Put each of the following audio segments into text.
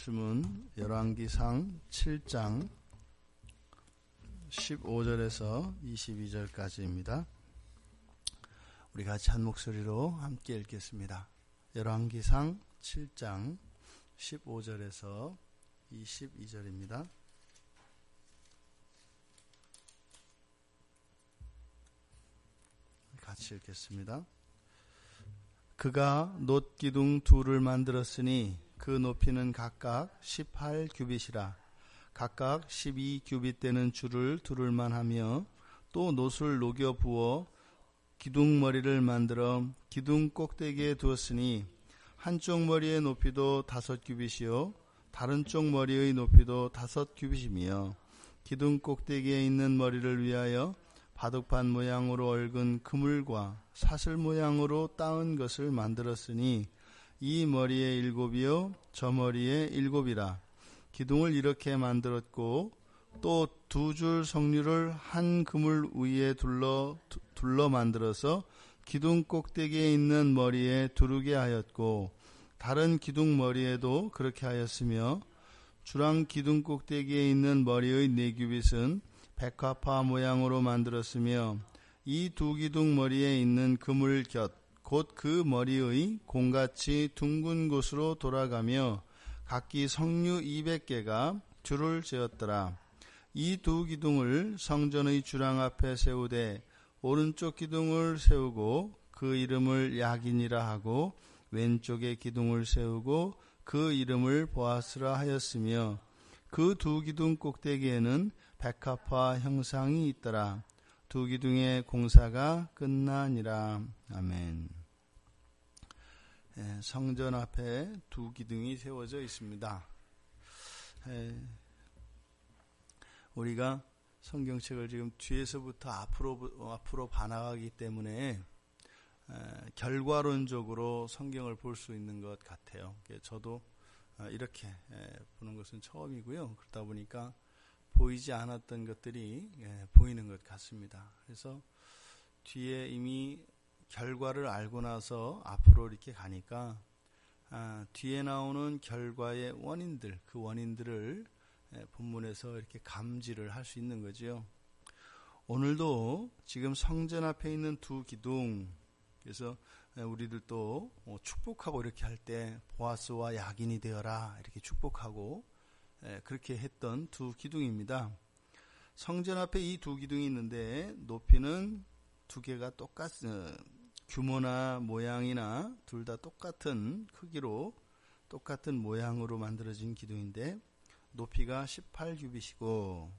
말씀은 열왕기상 7장 15절에서 22절까지입니다. 우리 같이 한 목소리로 함께 읽겠습니다. 열왕기상 7장 15절에서 22절입니다. 같이 읽겠습니다. 그가 놋기둥 둘을 만들었으니 그 높이는 각각 18규빗이라. 각각 12규빗 되는 줄을 두를만 하며 또 놋을 녹여 부어 기둥머리를 만들어 기둥 꼭대기에 두었으니 한쪽 머리의 높이도 5규빗이요 다른 쪽 머리의 높이도 5규빗이며 기둥 꼭대기에 있는 머리를 위하여 바둑판 모양으로 얽은 그물과 사슬 모양으로 따은 것을 만들었으니 이 머리에 7이요 저 머리에 7이라. 기둥을 이렇게 만들었고 또 2줄 석류를 한 그물 위에 둘러 만들어서 기둥 꼭대기에 있는 머리에 두르게 하였고 다른 기둥 머리에도 그렇게 하였으며 주랑 기둥 꼭대기에 있는 머리의 4규빗은 백화파 모양으로 만들었으며 이 2 기둥 머리에 있는 그물 곁 곧 그 머리의 공같이 둥근 곳으로 돌아가며 각기 석류 200개가 줄을 지었더라. 이 2 기둥을 성전의 주랑 앞에 세우되 오른쪽 기둥을 세우고 그 이름을 야긴이라 하고 왼쪽에 기둥을 세우고 그 이름을 보아스라 하였으며 그 2 기둥 꼭대기에는 백합화 형상이 있더라. 2 기둥의 공사가 끝나니라. 아멘. 성전 앞에 2 기둥이 세워져 있습니다. 우리가 성경책을 지금 뒤에서부터 앞으로 봐나가기 때문에 결과론적으로 성경을 볼 수 있는 것 같아요. 저도 이렇게 보는 것은 처음이고요. 그러다 보니까 보이지 않았던 것들이 보이는 것 같습니다. 그래서 뒤에 이미 결과를 알고 나서 앞으로 이렇게 가니까 뒤에 나오는 결과의 원인들, 그 원인들을 본문에서 이렇게 감지를 할 수 있는 거죠. 오늘도 지금 성전 앞에 있는 2 기둥, 그래서 우리들도 축복하고 이렇게 할 때 보아스와 야긴이 되어라 이렇게 축복하고 그렇게 했던 2 기둥입니다. 성전 앞에 이 2 기둥이 있는데 높이는 2개가 규모나 모양이나 둘 다 똑같은 크기로 똑같은 모양으로 만들어진 기둥인데 높이가 18규빗이고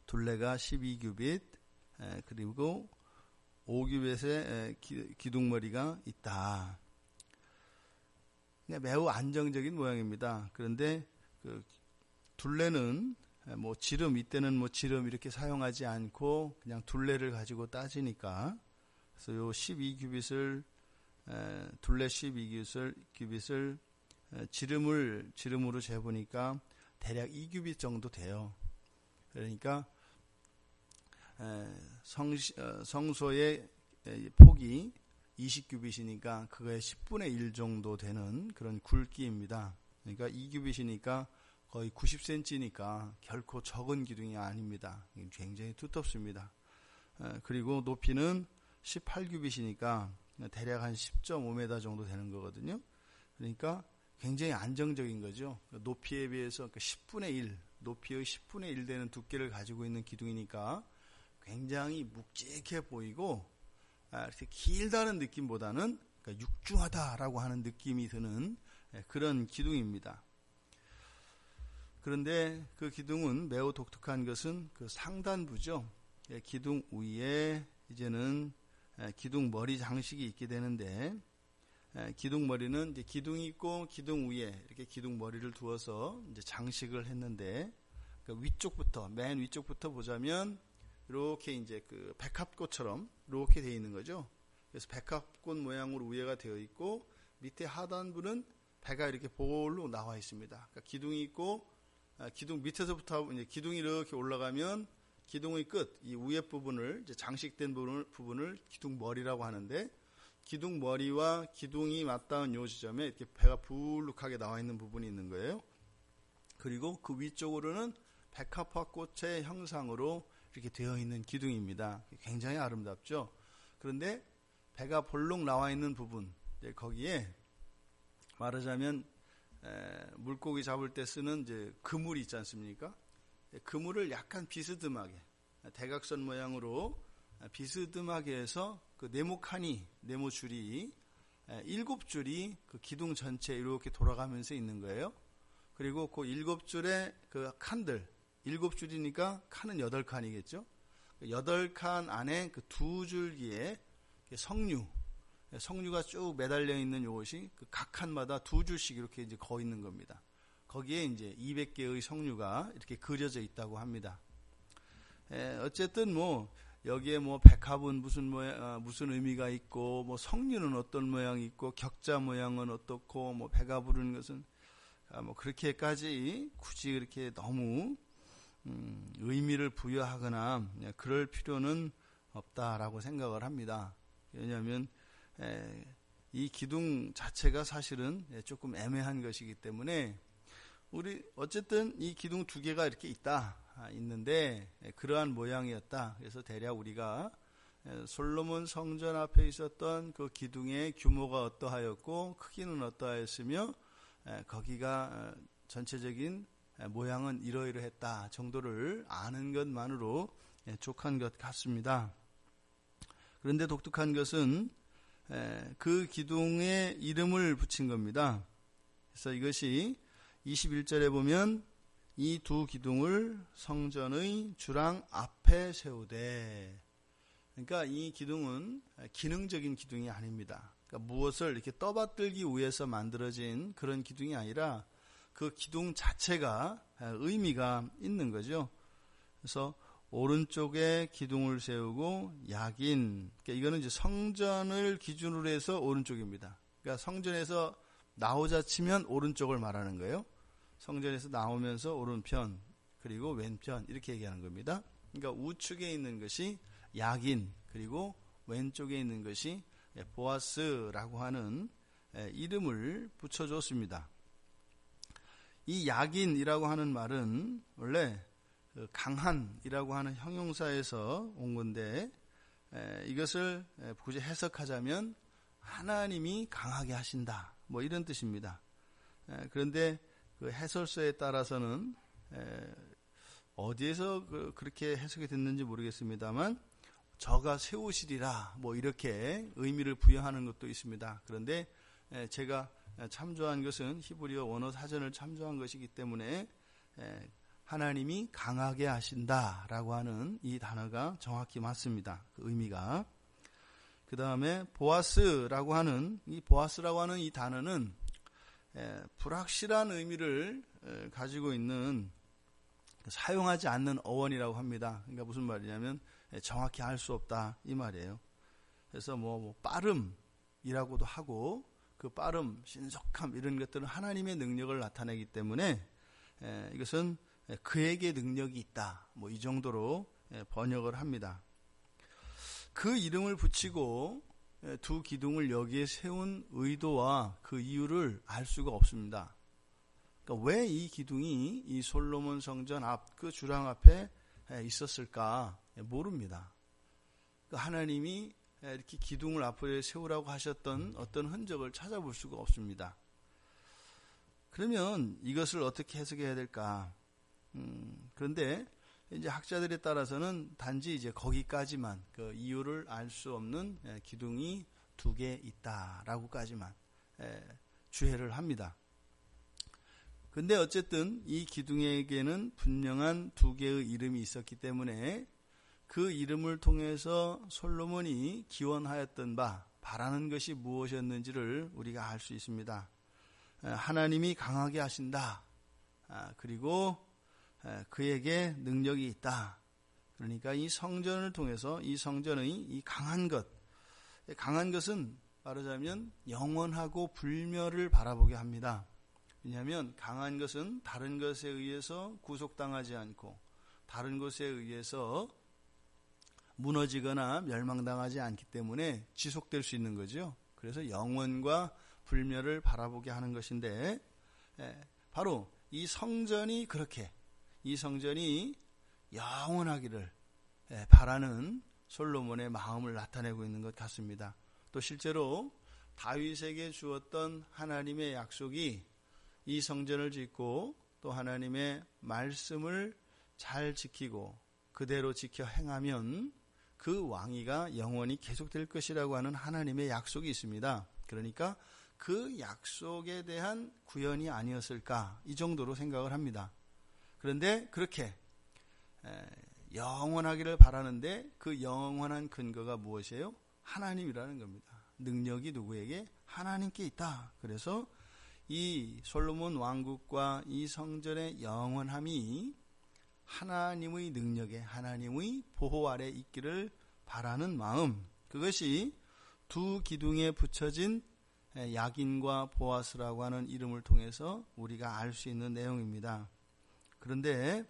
둘레가 12규빗 그리고 5규빗의 기둥머리가 있다. 매우 안정적인 모양입니다. 그런데 그 둘레는 지름, 이때는 지름 이렇게 사용하지 않고 그냥 둘레를 가지고 따지니까 그래서 요 12규빗을 둘레 12규빗을 지름으로 재보니까 대략 2규빗 정도 돼요. 그러니까 성소의 폭이 20규빗이니까 그거의 10분의 1 정도 되는 그런 굵기입니다. 그러니까 2규빗이니까 거의 90cm니까 결코 적은 기둥이 아닙니다. 굉장히 두텁습니다. 그리고 높이는 18규빗이니까 대략 한 10.5m 정도 되는 거거든요. 그러니까 굉장히 안정적인 거죠. 높이에 비해서 10분의 1, 높이의 10분의 1 되는 두께를 가지고 있는 기둥이니까 굉장히 묵직해 보이고 이렇게 길다는 느낌보다는 육중하다라고 하는 느낌이 드는 그런 기둥입니다. 그런데 그 기둥은 매우 독특한 것은 그 상단부죠. 기둥 위에 이제는 기둥 머리 장식이 있게 되는데 기둥 머리는 이제 기둥이 있고 기둥 위에 이렇게 기둥 머리를 두어서 이제 장식을 했는데 위쪽부터 맨 위쪽부터 보자면 이렇게 이제 그 백합꽃처럼 이렇게 되어 있는 거죠. 그래서 백합꽃 모양으로 위에가 되어 있고 밑에 하단부는 배가 이렇게 볼로 나와 있습니다. 그러니까 기둥이 있고 기둥 밑에서부터 이제 기둥이 이렇게 올라가면 기둥의 끝, 이 위에 부분을 이제 장식된 부분을 기둥 머리라고 하는데 기둥 머리와 기둥이 맞닿은 요 지점에 이렇게 배가 불룩하게 나와 있는 부분이 있는 거예요. 그리고 그 위쪽으로는 백합화꽃의 형상으로 이렇게 되어 있는 기둥입니다. 굉장히 아름답죠. 그런데 배가 볼록 나와 있는 부분, 거기에 말하자면 물고기 잡을 때 쓰는 이제 그물이 있지 않습니까? 그물을 약간 비스듬하게 대각선 모양으로 비스듬하게 해서 그 네모줄이 7줄이 그 기둥 전체에 이렇게 돌아가면서 있는 거예요. 그리고 그 7줄의 그 칸들, 7줄이니까 칸은 8칸이겠죠. 8칸 안에 그 2줄기에 성류가 쭉 매달려 있는 이것이 그 각 칸마다 2줄씩 이렇게 이제 거 있는 겁니다. 거기에 이제 200개의 성류가 이렇게 그려져 있다고 합니다. 어쨌든 여기에 백합은 무슨 의미가 있고, 성류는 어떤 모양이 있고, 격자 모양은 어떻고, 배가 부르는 것은 그렇게까지 굳이 그렇게 너무 의미를 부여하거나 그럴 필요는 없다라고 생각을 합니다. 왜냐하면 이 기둥 자체가 사실은 조금 애매한 것이기 때문에 어쨌든 이 기둥 2개가 이렇게 있는데 그러한 모양이었다. 그래서 대략 우리가 솔로몬 성전 앞에 있었던 그 기둥의 규모가 어떠하였고 크기는 어떠하였으며 거기가 전체적인 모양은 이러이러했다 정도를 아는 것만으로 족한 것 같습니다. 그런데 독특한 것은 그 기둥에 이름을 붙인 겁니다. 그래서 이것이 21절에 보면 이 2 기둥을 성전의 주랑 앞에 세우되, 그러니까 이 기둥은 기능적인 기둥이 아닙니다. 그러니까 무엇을 이렇게 떠받들기 위해서 만들어진 그런 기둥이 아니라 그 기둥 자체가 의미가 있는 거죠. 그래서 오른쪽에 기둥을 세우고 야긴, 그러니까 이거는 이제 성전을 기준으로 해서 오른쪽입니다. 그러니까 성전에서 나오자 치면 오른쪽을 말하는 거예요. 성전에서 나오면서 오른편 그리고 왼편 이렇게 얘기하는 겁니다. 그러니까 우측에 있는 것이 야긴, 그리고 왼쪽에 있는 것이 보아스라고 하는 이름을 붙여줬습니다. 이 야긴이라고 하는 말은 원래 강한이라고 하는 형용사에서 온 건데, 이것을 굳이 해석하자면 하나님이 강하게 하신다, 이런 뜻입니다. 그런데 그 해설서에 따라서는 어디에서 그렇게 해석이 됐는지 모르겠습니다만 저가 세우시리라 이렇게 의미를 부여하는 것도 있습니다. 그런데 제가 참조한 것은 히브리어 원어 사전을 참조한 것이기 때문에 하나님이 강하게 하신다라고 하는 이 단어가 정확히 맞습니다. 그 의미가. 그 다음에 보아스라고 하는 이 단어는 불확실한 의미를 가지고 있는, 사용하지 않는 어원이라고 합니다. 그러니까 무슨 말이냐면 정확히 알 수 없다 이 말이에요. 그래서 빠름이라고도 하고, 그 빠름, 신속함 이런 것들은 하나님의 능력을 나타내기 때문에 이것은 그에게 능력이 있다, 이 정도로 번역을 합니다. 그 이름을 붙이고 2 기둥을 여기에 세운 의도와 그 이유를 알 수가 없습니다. 그러니까 왜 이 기둥이 이 솔로몬 성전 앞 그 주랑 앞에 있었을까 모릅니다. 그러니까 하나님이 이렇게 기둥을 앞에 세우라고 하셨던 어떤 흔적을 찾아볼 수가 없습니다. 그러면 이것을 어떻게 해석해야 될까? 그런데 이제 학자들에 따라서는 단지 이제 거기까지만, 그 이유를 알 수 없는 기둥이 2개 있다라고까지만 주해를 합니다. 근데 어쨌든 이 기둥에게는 분명한 2개의 이름이 있었기 때문에 그 이름을 통해서 솔로몬이 기원하였던 바라는 것이 무엇이었는지를 우리가 알 수 있습니다. 하나님이 강하게 하신다. 그리고 그에게 능력이 있다. 그러니까 이 성전을 통해서 이 성전의 이 강한 것은 말하자면 영원하고 불멸을 바라보게 합니다. 왜냐하면 강한 것은 다른 것에 의해서 구속당하지 않고 다른 것에 의해서 무너지거나 멸망당하지 않기 때문에 지속될 수 있는 거죠. 그래서 영원과 불멸을 바라보게 하는 것인데, 바로 이 성전이 그렇게, 이 성전이 영원하기를 바라는 솔로몬의 마음을 나타내고 있는 것 같습니다. 또 실제로 다윗에게 주었던 하나님의 약속이 이 성전을 짓고 또 하나님의 말씀을 잘 지키고 그대로 지켜 행하면 그 왕위가 영원히 계속될 것이라고 하는 하나님의 약속이 있습니다. 그러니까 그 약속에 대한 구현이 아니었을까, 이 정도로 생각을 합니다. 그런데 그렇게 영원하기를 바라는데 그 영원한 근거가 무엇이에요? 하나님이라는 겁니다. 능력이 누구에게? 하나님께 있다. 그래서 이 솔로몬 왕국과 이 성전의 영원함이 하나님의 능력에, 하나님의 보호 아래 있기를 바라는 마음, 그것이 두 기둥에 붙여진 야긴과 보아스라고 하는 이름을 통해서 우리가 알 수 있는 내용입니다. 그런데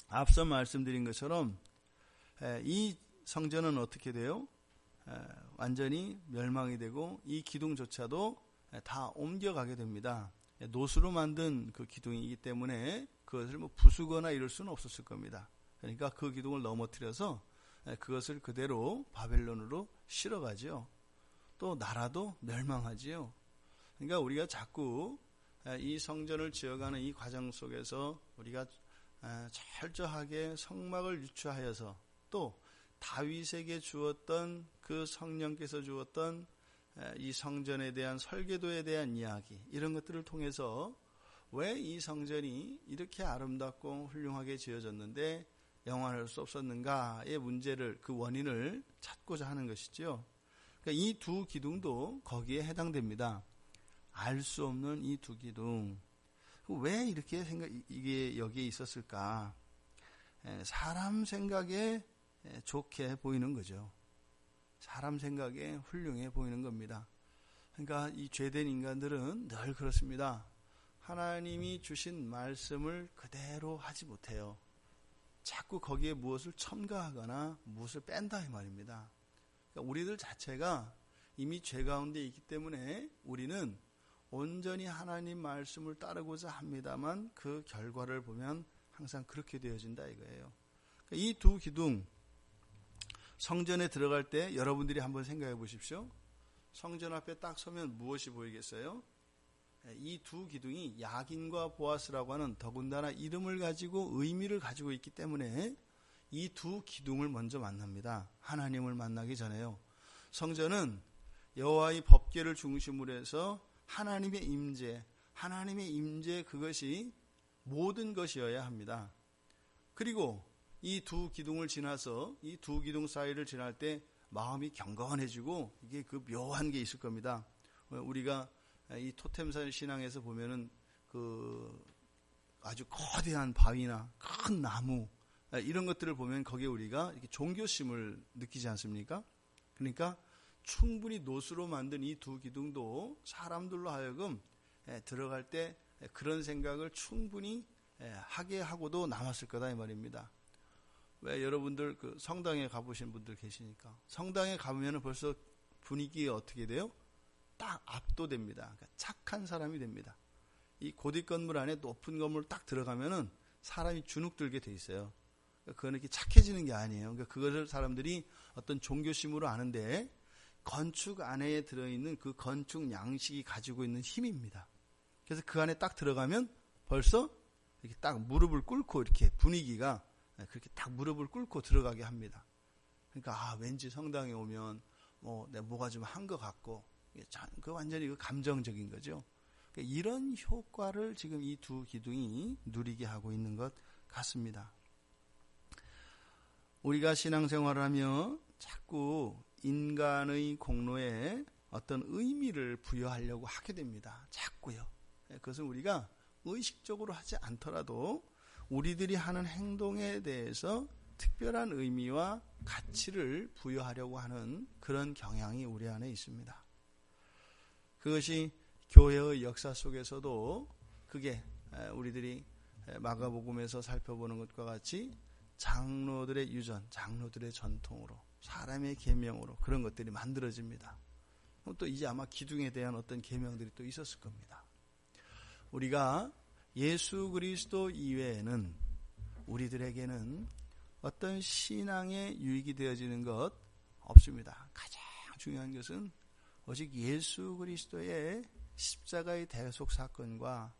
앞서 말씀드린 것처럼 이 성전은 어떻게 돼요? 완전히 멸망이 되고 이 기둥조차도 다 옮겨가게 됩니다. 노수로 만든 그 기둥이기 때문에 그것을 부수거나 이럴 수는 없었을 겁니다. 그러니까 그 기둥을 넘어뜨려서 그것을 그대로 바벨론으로 실어가죠. 또 나라도 멸망하지요. 그러니까 우리가 자꾸 이 성전을 지어가는 이 과정 속에서 우리가 철저하게 성막을 유추하여서 또 다윗에게 주었던 그 성령께서 주었던 이 성전에 대한 설계도에 대한 이야기, 이런 것들을 통해서 왜 이 성전이 이렇게 아름답고 훌륭하게 지어졌는데 영원할 수 없었는가의 문제를, 그 원인을 찾고자 하는 것이죠. 그러니까 이 두 기둥도 거기에 해당됩니다. 알 수 없는 이 두 기둥, 왜 이렇게 이게 여기에 있었을까? 사람 생각에 좋게 보이는 거죠. 사람 생각에 훌륭해 보이는 겁니다. 그러니까 이 죄된 인간들은 늘 그렇습니다. 하나님이 주신 말씀을 그대로 하지 못해요. 자꾸 거기에 무엇을 첨가하거나 무엇을 뺀다 이 말입니다. 그러니까 우리들 자체가 이미 죄 가운데 있기 때문에 우리는 온전히 하나님 말씀을 따르고자 합니다만 그 결과를 보면 항상 그렇게 되어진다 이거예요. 그러니까 이 두 기둥, 성전에 들어갈 때 여러분들이 한번 생각해 보십시오. 성전 앞에 딱 서면 무엇이 보이겠어요? 이 두 기둥이 야긴과 보아스라고 하는 더군다나 이름을 가지고 의미를 가지고 있기 때문에 이 두 기둥을 먼저 만납니다. 하나님을 만나기 전에요. 성전은 여호와의 법궤를 중심으로 해서 하나님의 임재, 그것이 모든 것이어야 합니다. 그리고 이 두 기둥을 지나서 이 두 기둥 사이를 지날 때 마음이 경건해지고 이게 그 묘한 게 있을 겁니다. 우리가 이 토템 신앙에서 보면은 그 아주 거대한 바위나 큰 나무 이런 것들을 보면 거기에 우리가 이렇게 종교심을 느끼지 않습니까? 그러니까 충분히 노수로 만든 이 두 기둥도 사람들로 하여금 들어갈 때 그런 생각을 충분히 하게 하고도 남았을 거다 이 말입니다. 왜 여러분들 그 성당에 가보신 분들 계시니까 성당에 가면 벌써 분위기가 어떻게 돼요? 딱 압도됩니다. 그러니까 착한 사람이 됩니다. 이 고딕 건물 안에 높은 건물 딱 들어가면은 사람이 주눅들게 돼 있어요. 그러니까 그거는 이렇게 착해지는 게 아니에요. 그러니까 그것을 사람들이 어떤 종교심으로 아는데 건축 안에 들어있는 그 건축 양식이 가지고 있는 힘입니다. 그래서 그 안에 딱 들어가면 벌써 이렇게 딱 무릎을 꿇고 이렇게 분위기가 그렇게 딱 무릎을 꿇고 들어가게 합니다. 그러니까 왠지 성당에 오면 내가 뭐가 좀 한 것 같고 그 완전히 그 감정적인 거죠. 그러니까 이런 효과를 지금 이 두 기둥이 누리게 하고 있는 것 같습니다. 우리가 신앙생활을 하며 자꾸 인간의 공로에 어떤 의미를 부여하려고 하게 됩니다. 자꾸요. 그것은 우리가 의식적으로 하지 않더라도 우리들이 하는 행동에 대해서 특별한 의미와 가치를 부여하려고 하는 그런 경향이 우리 안에 있습니다. 그것이 교회의 역사 속에서도 그게 우리들이 마가복음에서 살펴보는 것과 같이 장로들의 유전, 장로들의 전통으로, 사람의 계명으로 그런 것들이 만들어집니다. 또 이제 아마 기둥에 대한 어떤 계명들이 또 있었을 겁니다. 우리가 예수 그리스도 이외에는 우리들에게는 어떤 신앙에 유익이 되어지는 것 없습니다. 가장 중요한 것은 오직 예수 그리스도의 십자가의 대속 사건과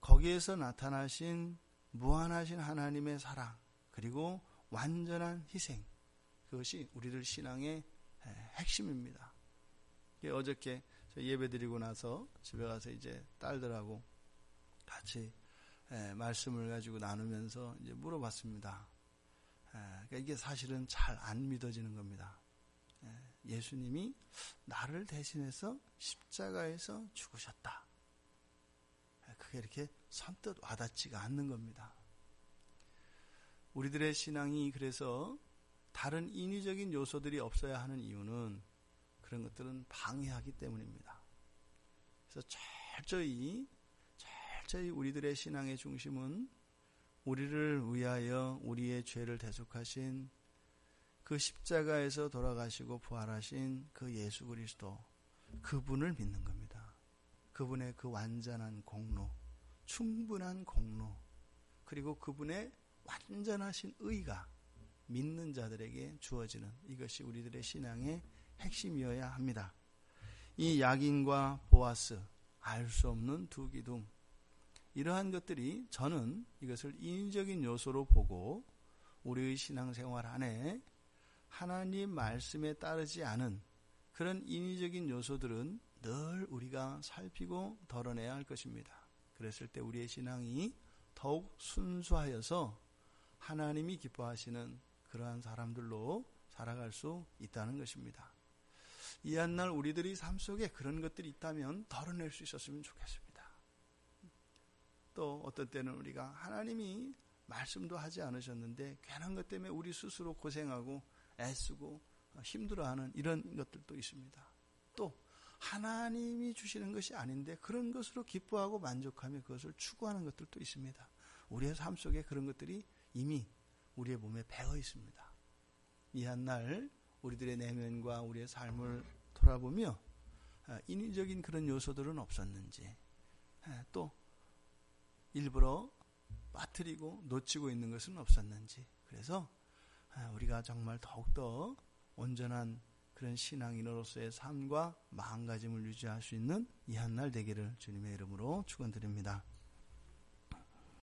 거기에서 나타나신 무한하신 하나님의 사랑, 그리고 완전한 희생, 그것이 우리들 신앙의 핵심입니다. 어저께 예배드리고 나서 집에 가서 이제 딸들하고 같이 말씀을 가지고 나누면서 이제 물어봤습니다. 그러니까 이게 사실은 잘 안 믿어지는 겁니다. 예수님이 나를 대신해서 십자가에서 죽으셨다. 그게 이렇게 선뜻 와닿지가 않는 겁니다. 우리들의 신앙이 그래서 다른 인위적인 요소들이 없어야 하는 이유는 그런 것들은 방해하기 때문입니다. 그래서 철저히 우리들의 신앙의 중심은 우리를 위하여 우리의 죄를 대속하신 그 십자가에서 돌아가시고 부활하신 그 예수 그리스도, 그분을 믿는 겁니다. 그분의 그 완전한 공로, 충분한 공로, 그리고 그분의 완전하신 의가 믿는 자들에게 주어지는, 이것이 우리들의 신앙의 핵심이어야 합니다. 이 야긴과 보아스, 알 수 없는 두 기둥, 이러한 것들이 저는 이것을 인위적인 요소로 보고 우리의 신앙생활 안에 하나님 말씀에 따르지 않은 그런 인위적인 요소들은 늘 우리가 살피고 덜어내야 할 것입니다. 그랬을 때 우리의 신앙이 더욱 순수하여서 하나님이 기뻐하시는 그러한 사람들로 살아갈 수 있다는 것입니다. 이 한날 우리들이 삶 속에 그런 것들이 있다면 덜어낼 수 있었으면 좋겠습니다. 또 어떤 때는 우리가 하나님이 말씀도 하지 않으셨는데 괜한 것 때문에 우리 스스로 고생하고 애쓰고 힘들어하는 이런 것들도 있습니다. 또 하나님이 주시는 것이 아닌데 그런 것으로 기뻐하고 만족하며 그것을 추구하는 것들도 있습니다. 우리의 삶 속에 그런 것들이 이미 우리의 몸에 배어 있습니다. 이 한날 우리들의 내면과 우리의 삶을 돌아보며 인위적인 그런 요소들은 없었는지, 또 일부러 빠뜨리고 놓치고 있는 것은 없었는지, 그래서 우리가 정말 더욱더 온전한 그런 신앙인으로서의 삶과 마음가짐을 유지할 수 있는 이 한날 되기를 주님의 이름으로 축원드립니다.